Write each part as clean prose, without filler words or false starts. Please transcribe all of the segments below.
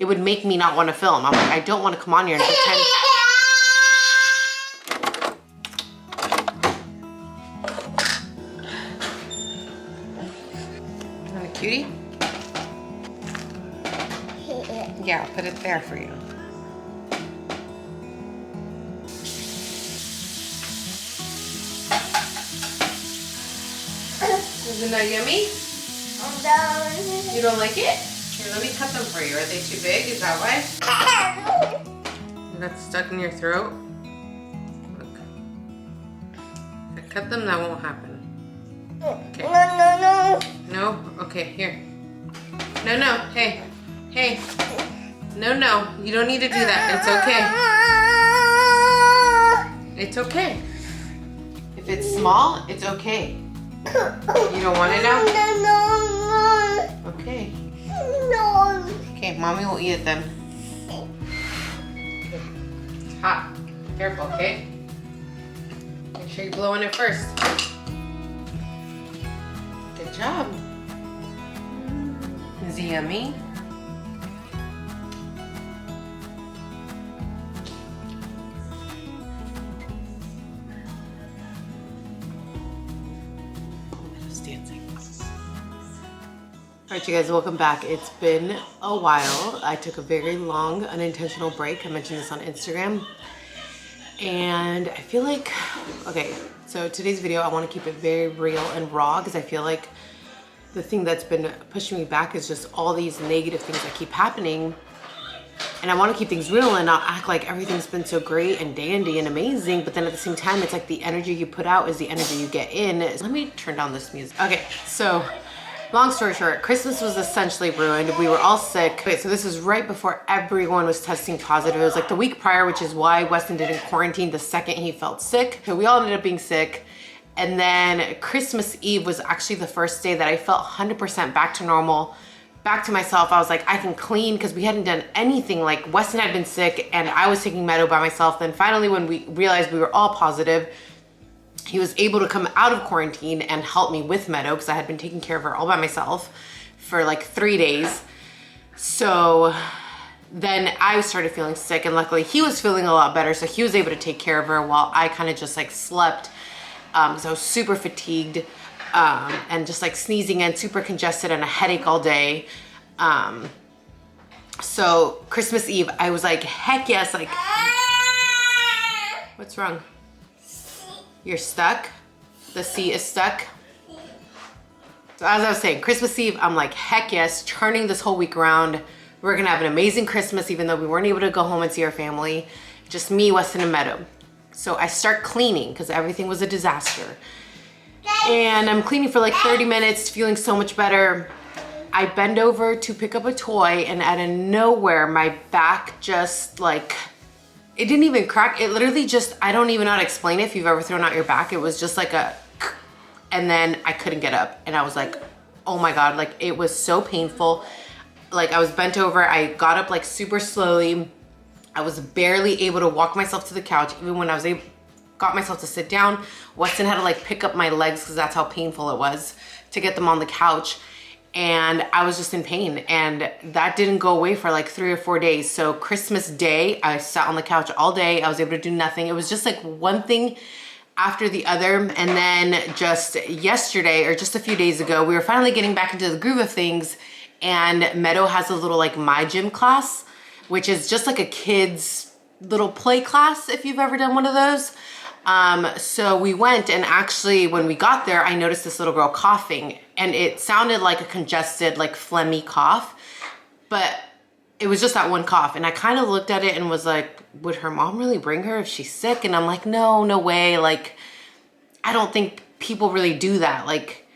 it would make me not want to film. I'm like, I don't want to come on here and pretend. Want a cutie? Yeah, I'll put it there for you. Isn't that yummy? You don't like it? Here, let me cut them for you. Are they too big? Is that why? That's stuck in your throat? Look. If I cut them, that won't happen. Okay. No. No? Okay, here. No. Hey. Hey. No. You don't need to do that. It's okay. It's okay. If it's small, it's okay. You don't want it now? No. Okay. No. Okay, mommy will eat it then. It's hot. Careful, okay? Make sure you blow on it first. Good job. Is it yummy? Alright you guys, welcome back. It's been a while. I took a very long unintentional break. I mentioned this on Instagram. And I feel like, okay, so today's video, I want to keep it very real and raw because I feel like the thing that's been pushing me back is just all these negative things that keep happening. And I want to keep things real and not act like everything's been so great and dandy and amazing. But then at the same time, it's like the energy you put out is the energy you get in. Let me turn down this music. Okay, so long story short, Christmas was essentially ruined. We were all sick. Okay, so this is right before everyone was testing positive. It was like the week prior, which is why Weston didn't quarantine the second he felt sick. So we all ended up being sick. And then Christmas Eve was actually the first day that I felt 100% back to normal, back to myself. I was like, I can clean because we hadn't done anything. Like Weston had been sick and I was taking Meadow by myself. Then finally, when we realized we were all positive, he was able to come out of quarantine and help me with Meadow because I had been taking care of her all by myself for like 3 days. So then I started feeling sick and luckily he was feeling a lot better. So he was able to take care of her while I kind of just like slept because I was super fatigued and just like sneezing and super congested and a headache all day. So Christmas Eve, I was like, heck yes, like, what's wrong? You're stuck? The seat is stuck? So as I was saying, Christmas Eve, I'm like, heck yes, turning this whole week around. We're gonna have an amazing Christmas even though we weren't able to go home and see our family. Just me, Weston, and Meadow. So I start cleaning because everything was a disaster. And I'm cleaning for like 30 minutes, feeling so much better. I bend over to pick up a toy and out of nowhere, my back just like, it didn't even crack. It literally just, I don't even know how to explain it if you've ever thrown out your back. It was just like a, and then I couldn't get up. And I was like, oh my God, like it was so painful. Like I was bent over, I got up like super slowly. I was barely able to walk myself to the couch. Even when I was got myself to sit down, Weston had to like pick up my legs because that's how painful it was to get them on the couch. And I was just in pain and that didn't go away for like 3 or 4 days. So Christmas Day, I sat on the couch all day. I was able to do nothing. It was just like one thing after the other. And then just yesterday or just a few days ago, we were finally getting back into the groove of things. And Meadow has a little like My Gym class, which is just like a kid's little play class if you've ever done one of those. So we went and actually when we got there, I noticed this little girl coughing and it sounded like a congested, like phlegmy cough, but it was just that one cough. And I kind of looked at it and was like, would her mom really bring her if she's sick? And I'm like, no way. Like, I don't think people really do that. Like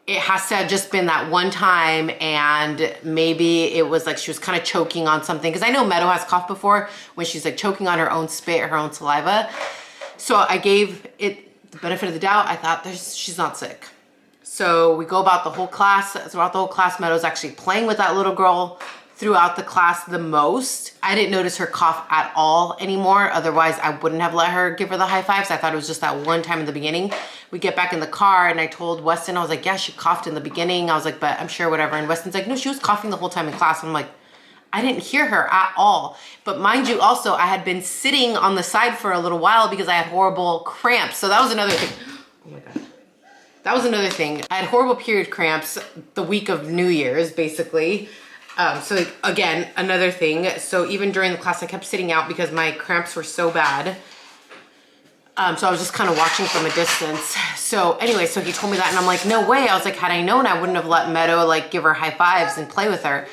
it has to have just been that one time and maybe it was like she was kind of choking on something. Cause I know Meadow has coughed before when she's like choking on her own spit, her own saliva. So I gave it the benefit of the doubt. I thought she's not sick. So we go about the whole class. Throughout the whole class, Meadow's actually playing with that little girl throughout the class the most. I didn't notice her cough at all anymore. Otherwise, I wouldn't have let her give her the high fives. I thought it was just that one time in the beginning. We get back in the car and I told Weston, I was like, yeah, she coughed in the beginning. I was like, but I'm sure whatever. And Weston's like, no, she was coughing the whole time in class. And I'm like, I didn't hear her at all. But mind you, also, I had been sitting on the side for a little while because I had horrible cramps. So that was another thing. Oh my God. That was another thing. I had horrible period cramps the week of New Year's, basically. So like, again, another thing. So even during the class, I kept sitting out because my cramps were so bad. So I was just kind of watching from a distance. So anyway, so he told me that and I'm like, no way. I was like, had I known, I wouldn't have let Meadow like give her high fives and play with her.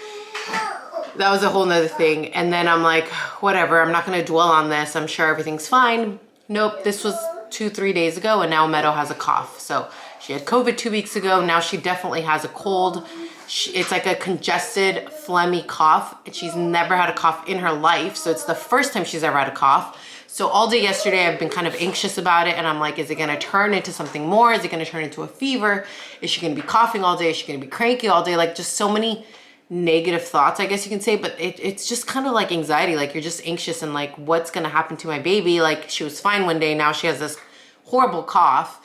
That was a whole nother thing. And then I'm like, whatever, I'm not gonna dwell on this. I'm sure everything's fine. Nope, this was 2-3 days ago and now Meadow has a cough. So she had COVID 2 weeks ago. Now she definitely has a cold. It's like a congested, phlegmy cough. She's never had a cough in her life. So it's the first time she's ever had a cough. So all day yesterday, I've been kind of anxious about it. And I'm like, is it gonna turn into something more? Is it gonna turn into a fever? Is she gonna be coughing all day? Is she gonna be cranky all day? Like just so many negative thoughts, I guess you can say. But it's just kind of like anxiety. Like you're just anxious and like, what's gonna happen to my baby? Like she was fine one day, now she has this horrible cough.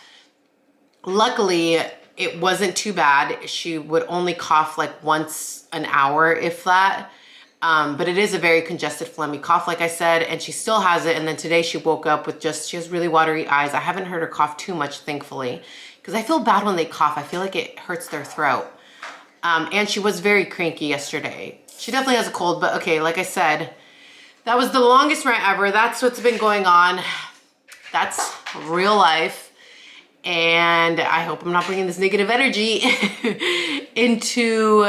Luckily, it wasn't too bad. She would only cough like once an hour, if that. But it is a very congested, phlegmy cough, like I said, and she still has it. And then today she woke up with she has really watery eyes. I haven't heard her cough too much, thankfully, because I feel bad when they cough. I feel like it hurts their throat. And she was very cranky yesterday. She definitely has a cold, but okay, like I said, that was the longest rant ever. That's what's been going on. That's real life. And I hope I'm not bringing this negative energy into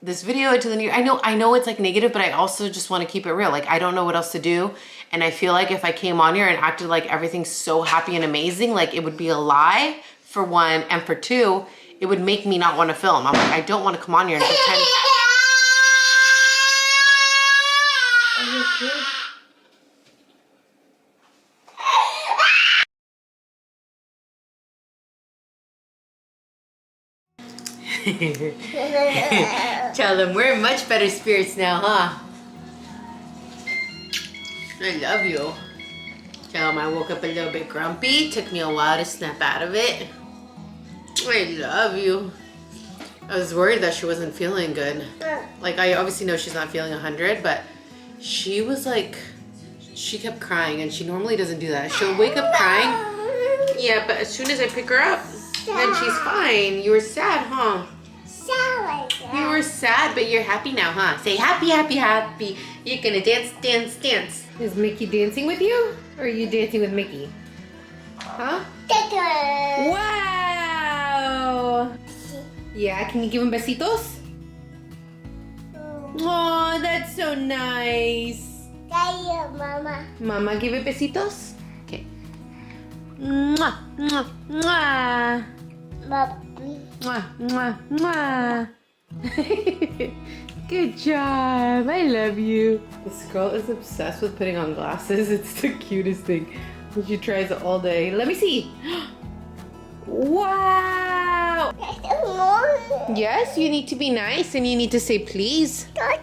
this video, into the new. I know it's like negative, but I also just want to keep it real. Like I don't know what else to do. And I feel like if I came on here and acted like everything's so happy and amazing, like it would be a lie, for one, and for two, it would make me not want to film. I'm like, I don't want to come on here and pretend. Are you okay? Tell them we're in much better spirits now, huh? I love you. Tell them I woke up a little bit grumpy. Took me a while to snap out of it. I love you. I was worried that she wasn't feeling good. Like I obviously know she's not feeling 100, but she was like, she kept crying and she normally doesn't do that. She'll wake up crying. Yeah, but as soon as I pick her up, then she's fine. You were sad, huh? You were sad, but you're happy now, huh? Say happy, happy, happy. You're gonna dance, dance, dance. Is Mickey dancing with you? Or are you dancing with Mickey? Huh? Wow! Yeah, can you give him besitos? Oh, that's so nice. Mama. Mama, give it besitos? Okay. Mwah, mwah, mwah. Mama. Mwah, mwah, mwah. Good job. I love you. This girl is obsessed with putting on glasses. It's the cutest thing. She tries it all day. Let me see. Wow. Yes, you need to be nice and you need to say please. There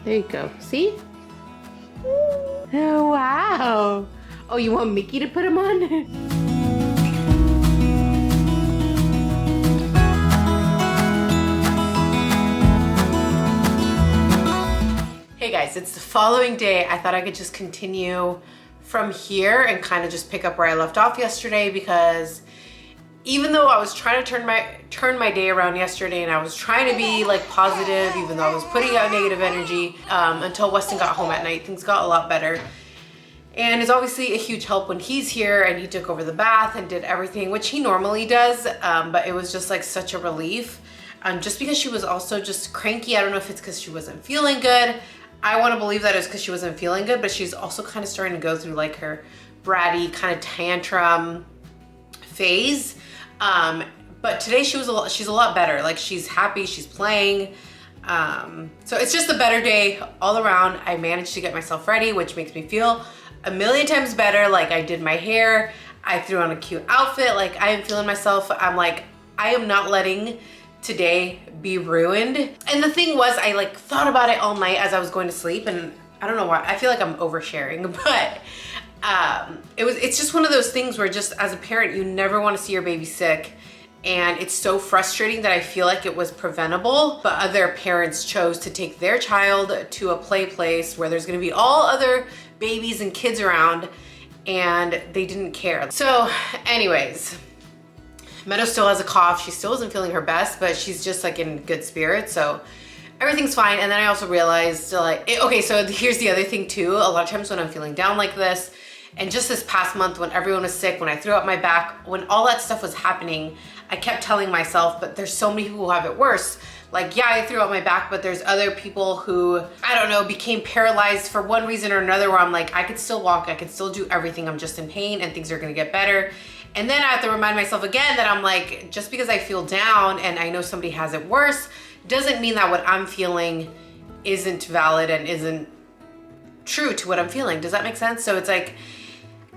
you go. See? Oh, wow. Oh, you want Mickey to put them on? Hey guys, it's the following day. I thought I could just continue from here and kind of just pick up where I left off yesterday, because even though I was trying to turn my day around yesterday and I was trying to be like positive, even though I was putting out negative energy, until Weston got home at night, things got a lot better. And it's obviously a huge help when he's here and he took over the bath and did everything, which he normally does, but it was just like such a relief. Just because she was also just cranky. I don't know if it's because she wasn't feeling good. I want to believe that it's because she wasn't feeling good, but she's also kind of starting to go through like her bratty kind of tantrum phase. But today she's a lot better. Like she's happy, she's playing. So it's just a better day all around. I managed to get myself ready, which makes me feel a million times better. Like I did my hair, I threw on a cute outfit. Like I am feeling myself. I'm like, I am not letting today be ruined. And the thing was, I like thought about it all night as I was going to sleep, and I don't know why, I feel like I'm oversharing, but it's just one of those things where just as a parent, you never want to see your baby sick. And it's so frustrating that I feel like it was preventable, but other parents chose to take their child to a play place where there's gonna be all other babies and kids around, and they didn't care. So anyways, Meadow still has a cough. She still isn't feeling her best, but she's just like in good spirits, so everything's fine. And then I also realized like, okay, so here's the other thing too. A lot of times when I'm feeling down like this, and just this past month when everyone was sick, when I threw out my back, when all that stuff was happening, I kept telling myself, but there's so many people who have it worse. Like, yeah, I threw out my back, but there's other people who, I don't know, became paralyzed for one reason or another, where I'm like, I could still walk, I could still do everything, I'm just in pain and things are gonna get better. And then I have to remind myself again that I'm like, just because I feel down and I know somebody has it worse, doesn't mean that what I'm feeling isn't valid and isn't true to what I'm feeling. Does that make sense? So it's like,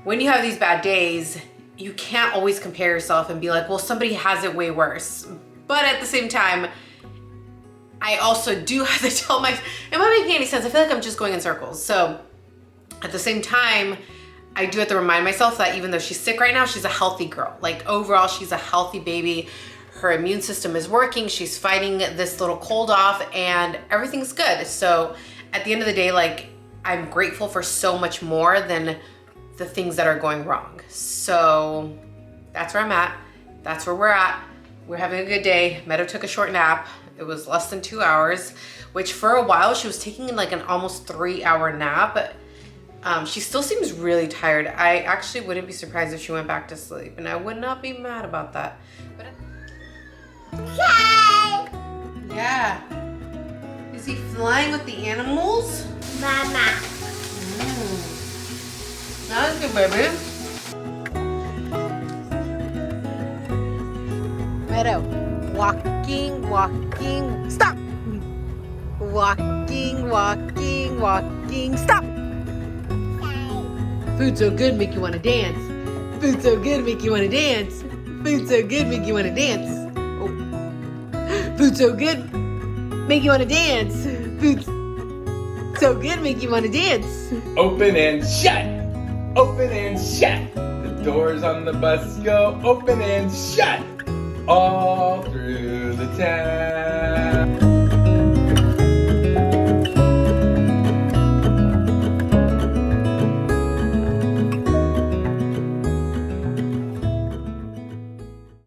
when you have these bad days, you can't always compare yourself and be like, well, somebody has it way worse. But at the same time, I also do have to tell myself, am I making any sense? I feel like I'm just going in circles. So at the same time, I do have to remind myself that even though she's sick right now, she's a healthy girl. Like overall, she's a healthy baby. Her immune system is working. She's fighting this little cold off and everything's good. So at the end of the day, like I'm grateful for so much more than the things that are going wrong. So that's where I'm at. That's where we're at. We're having a good day. Meadow took a short nap. It was less than 2 hours, which for a while she was taking like an almost 3-hour nap. She still seems really tired. I actually wouldn't be surprised if she went back to sleep, and I would not be mad about that. But yeah. Is he flying with the animals? Mama. That's good, baby. Meadow, walking, walking, stop. Walking, walking, walking, stop. Food so good, make you want to dance. Food so good, make you want to dance. Food so good, make you want to dance. Oh. Food so good, make you want to dance. Food so good, make you want to dance. Open and shut. Open and shut. The doors on the bus go open and shut. All through the town.